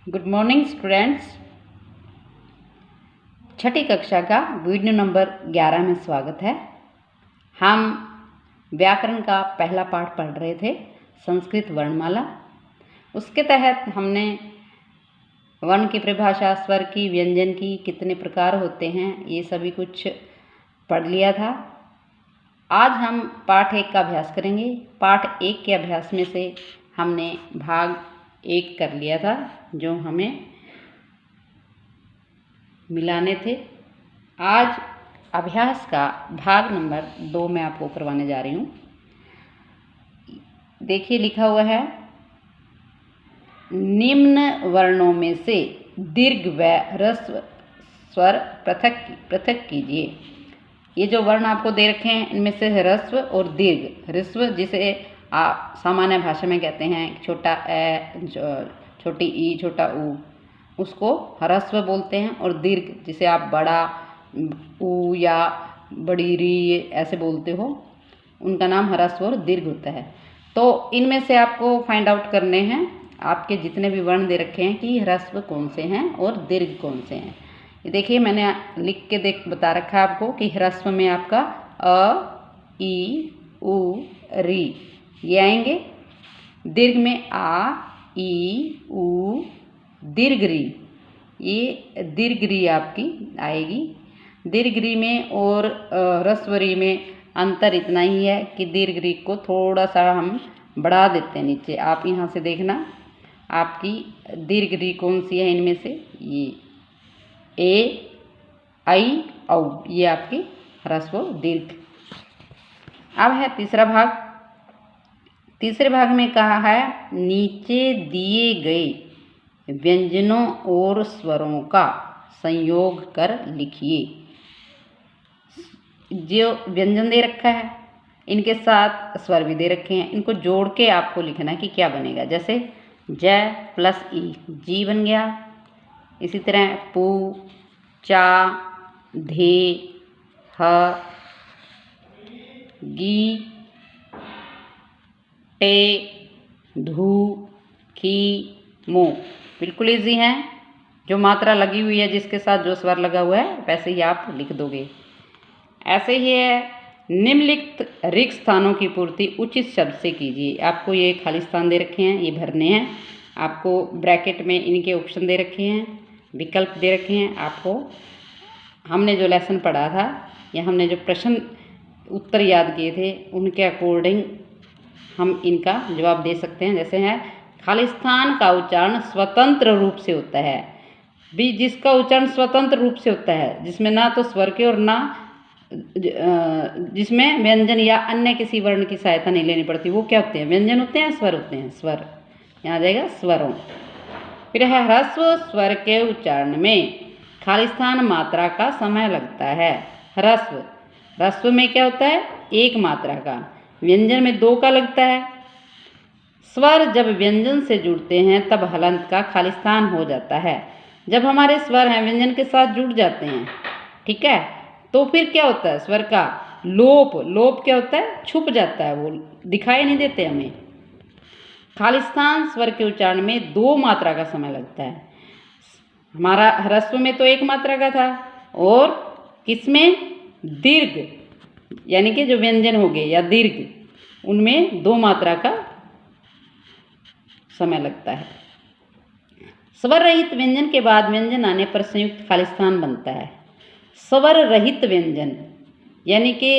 Good morning students. छठी कक्षा का video number 11 में स्वागत है। हम व्याकरण का पहला पाठ पढ़ रहे थे, संस्कृत वर्णमाला। उसके तहत हमने वर्ण की परिभाषा, स्वर की, व्यंजन की, कितने प्रकार होते हैं, ये सभी कुछ पढ़ लिया था। आज हम पाठ 1 का अभ्यास करेंगे। पाठ 1 के अभ्यास में से हमने भाग 1 कर लिया था, जो हमें मिलाने थे। आज अभ्यास का भाग नंबर 2 में आपको करवाने जा रही हूँ। देखिए, लिखा हुआ है, निम्न वर्णों में से दीर्घ व ह्रस्व स्वर पृथक कीजिए। ये जो वर्ण आपको दे रखे हैं, इनमें से ह्रस्व और दीर्घ। ह्रस्व जिसे आप सामान्य भाषा में कहते हैं, छोटा ए, छोटी ई, छोटा ऊ, उसको ह्रस्व बोलते हैं। और दीर्घ जिसे आप बड़ा ऊ या बड़ी री ऐसे बोलते हो, उनका नाम ह्रस्व और दीर्घ होता है। तो इनमें से आपको फाइंड आउट करने हैं, आपके जितने भी वर्ण दे रखे हैं, कि ह्रस्व कौन से हैं और दीर्घ कौन से हैं। ये देखिए, मैंने लिख के बता रखा है आपको कि ह्रस्व में आपका अ, ई, उ, री ये आएंगे। दीर्घ में आ, ई, उ, दीर्घ री, ये दीर्घ री आपकी आएगी। दीर्घ री में और ह्रस्व री में अंतर इतना ही है कि दीर्घ री को थोड़ा सा हम बढ़ा देते हैं नीचे। आप यहाँ से देखना, आपकी दीर्घ री कौन सी है इनमें से, ये ए, आई, औ, ये आपकी ह्रस्व दीर्घ। अब है तीसरा भाग। तीसरे भाग में कहा है, नीचे दिए गए व्यंजनों और स्वरों का संयोग कर लिखिए। जो व्यंजन दे रखा है, इनके साथ स्वर भी दे रखे हैं, इनको जोड़ के आपको लिखना है कि क्या बनेगा। जैसे ज प्लस ई, जी बन गया। इसी तरह पू, चा, धे, ह, गी, टे, धू, की, मो। बिल्कुल ईजी है। जो मात्रा लगी हुई है, जिसके साथ जो स्वर लगा हुआ है, वैसे ही आप लिख दोगे। ऐसे ही है, निम्नलिखित रिक्त स्थानों की पूर्ति उचित शब्द से कीजिए। आपको ये खाली स्थान दे रखे हैं, ये भरने हैं। आपको ब्रैकेट में इनके ऑप्शन दे रखे हैं, विकल्प दे रखे हैं। आपको हमने जो लेसन पढ़ा था, या हमने जो प्रश्न उत्तर याद किए थे, उनके अकॉर्डिंग हम इनका जवाब दे सकते हैं। जैसे है, खाली स्थान का उच्चारण स्वतंत्र रूप से होता है। भी जिसका उच्चारण स्वतंत्र रूप से होता है, जिसमें ना तो स्वर के और ना जिसमें व्यंजन या अन्य किसी वर्ण की सहायता नहीं लेनी पड़ती, वो क्या होते हैं? व्यंजन होते हैं, स्वर होते हैं। स्वर यहाँ आ जाएगा, स्वरों। फिर है, ह्रस्व स्वर के उच्चारण में खाली स्थान मात्रा का समय लगता है। ह्रस्व में क्या होता है? 1 मात्रा का। व्यंजन में 2 का लगता है। स्वर जब व्यंजन से जुड़ते हैं, तब हलंत का खाली स्थान हो जाता है। जब हमारे स्वर हैं व्यंजन के साथ जुड़ जाते हैं, ठीक है, तो फिर क्या होता है? स्वर का लोप क्या होता है? छुप जाता है, वो दिखाई नहीं देते हमें। खाली स्थान स्वर के उच्चारण में 2 मात्रा का समय लगता है। हमारा ह्रस्व में तो 1 मात्रा का था, और किसमें? दीर्घ, यानी कि जो व्यंजन हो गए या दीर्घ, उनमें 2 मात्रा का समय लगता है। स्वर रहित व्यंजन के बाद व्यंजन आने पर संयुक्त खाली स्थान बनता है। स्वर रहित व्यंजन यानी कि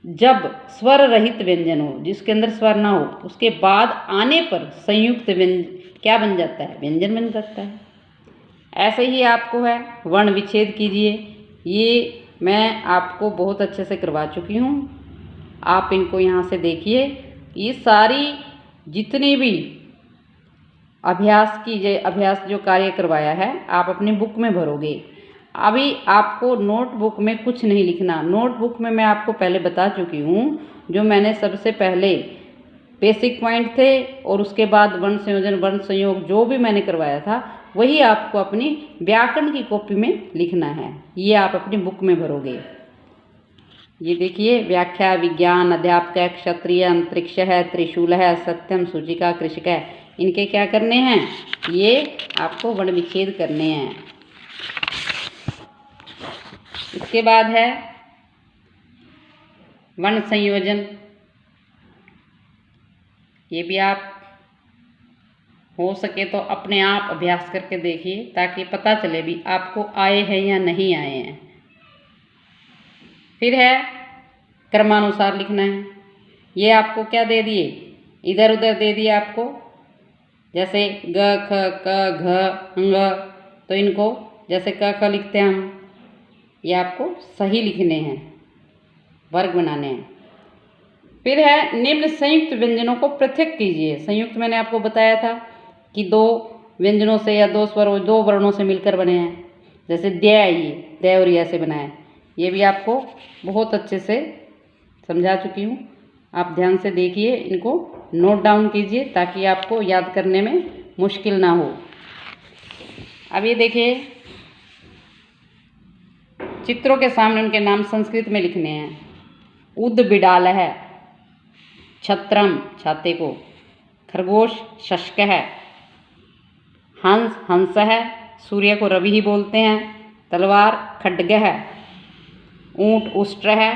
जब स्वर रहित व्यंजन हो, जिसके अंदर स्वर ना हो, उसके बाद आने पर संयुक्त व्यंजन क्या बन जाता है? व्यंजन बन जाता है। ऐसे ही आपको है, वर्ण विच्छेद कीजिए। ये मैं आपको बहुत अच्छे से करवा चुकी हूँ, आप इनको यहाँ से देखिए। ये सारी जितनी भी अभ्यास जो कार्य करवाया है, आप अपनी बुक में भरोगे। अभी आपको नोटबुक में कुछ नहीं लिखना। नोटबुक में मैं आपको पहले बता चुकी हूँ, जो मैंने सबसे पहले बेसिक पॉइंट थे, और उसके बाद वर्ण संयोजन, वर्ण संयोग, जो भी मैंने करवाया था, वही आपको अपनी व्याकरण की कॉपी में लिखना है। ये आप अपनी बुक में भरोगे। ये देखिए, व्याख्या, विज्ञान, अध्यापक, क्षत्रिय, अंतरिक्ष है, त्रिशूल है, सत्यम, सूचिका, कृषिक है। इनके क्या करने हैं, ये आपको वर्ण विच्छेद करने हैं। इसके बाद है वर्ण संयोजन। ये भी आप हो सके तो अपने आप अभ्यास करके देखिए, ताकि पता चले भी आपको आए हैं या नहीं आए हैं। फिर है क्रमानुसार लिखना है। ये आपको क्या दे दिए, इधर उधर दे दिए आपको, जैसे ग ख क घ ng, तो इनको जैसे क ख लिखते हैं हम, ये आपको सही लिखने हैं, वर्ग बनाने हैं। फिर है निम्न संयुक्त व्यंजनों को पृथक कीजिए। संयुक्त मैंने आपको बताया था कि दो व्यंजनों से या दो स्वरों, दो वर्णों से मिलकर बने हैं। जैसे द, ये द और या से बना है। ये भी आपको बहुत अच्छे से समझा चुकी हूँ, आप ध्यान से देखिए, इनको नोट डाउन कीजिए ताकि आपको याद करने में मुश्किल ना हो। अब ये देखिए, चित्रों के सामने उनके नाम संस्कृत में लिखने हैं। उद बिडाल है, छत्रम छाते को, खरगोश शशक है, हंस हंस है, सूर्य को रवि ही बोलते हैं, तलवार खड्ग है, ऊंट उष्ट्र है,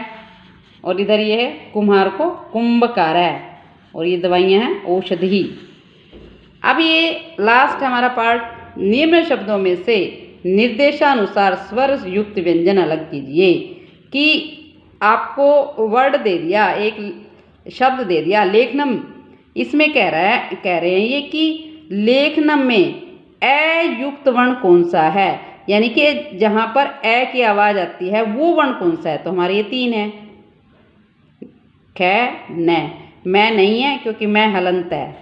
और इधर ये है कुम्हार को कुंभकार है, और ये दवाइयाँ हैं औषधि। अब ये लास्ट हमारा पार्ट, निम्न शब्दों में से निर्देशानुसार स्वर युक्त व्यंजन अलग कीजिए। कि आपको वर्ड दे दिया, एक शब्द दे दिया लेखनम, इसमें कह रहे हैं ये कि लेखनम में ए युक्त वर्ण कौन सा है, यानी कि जहाँ पर ए की आवाज़ आती है वो वर्ण कौन सा है। तो हमारे ये 3 है, ख न, मैं नहीं है क्योंकि मैं हलंत है।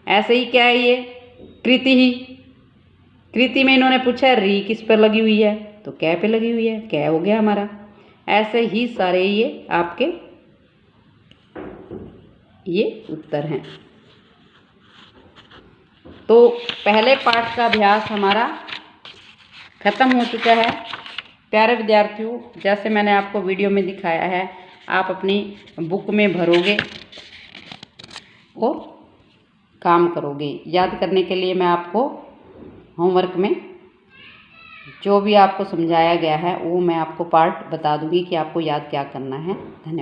ऐसे ही क्या है ये कृति ही, कृति में इन्होंने पूछा री किस पर लगी हुई है, तो कै पे लगी हुई है, कै हो गया हमारा। ऐसे ही सारे ये आपके ये उत्तर हैं। तो पहले पाठ का अभ्यास हमारा खत्म हो चुका है। प्यारे विद्यार्थियों, जैसे मैंने आपको वीडियो में दिखाया है, आप अपनी बुक में भरोगे और काम करोगे। याद करने के लिए मैं आपको होमवर्क में जो भी आपको समझाया गया है वो मैं आपको पार्ट बता दूंगी कि आपको याद क्या करना है। धन्यवाद।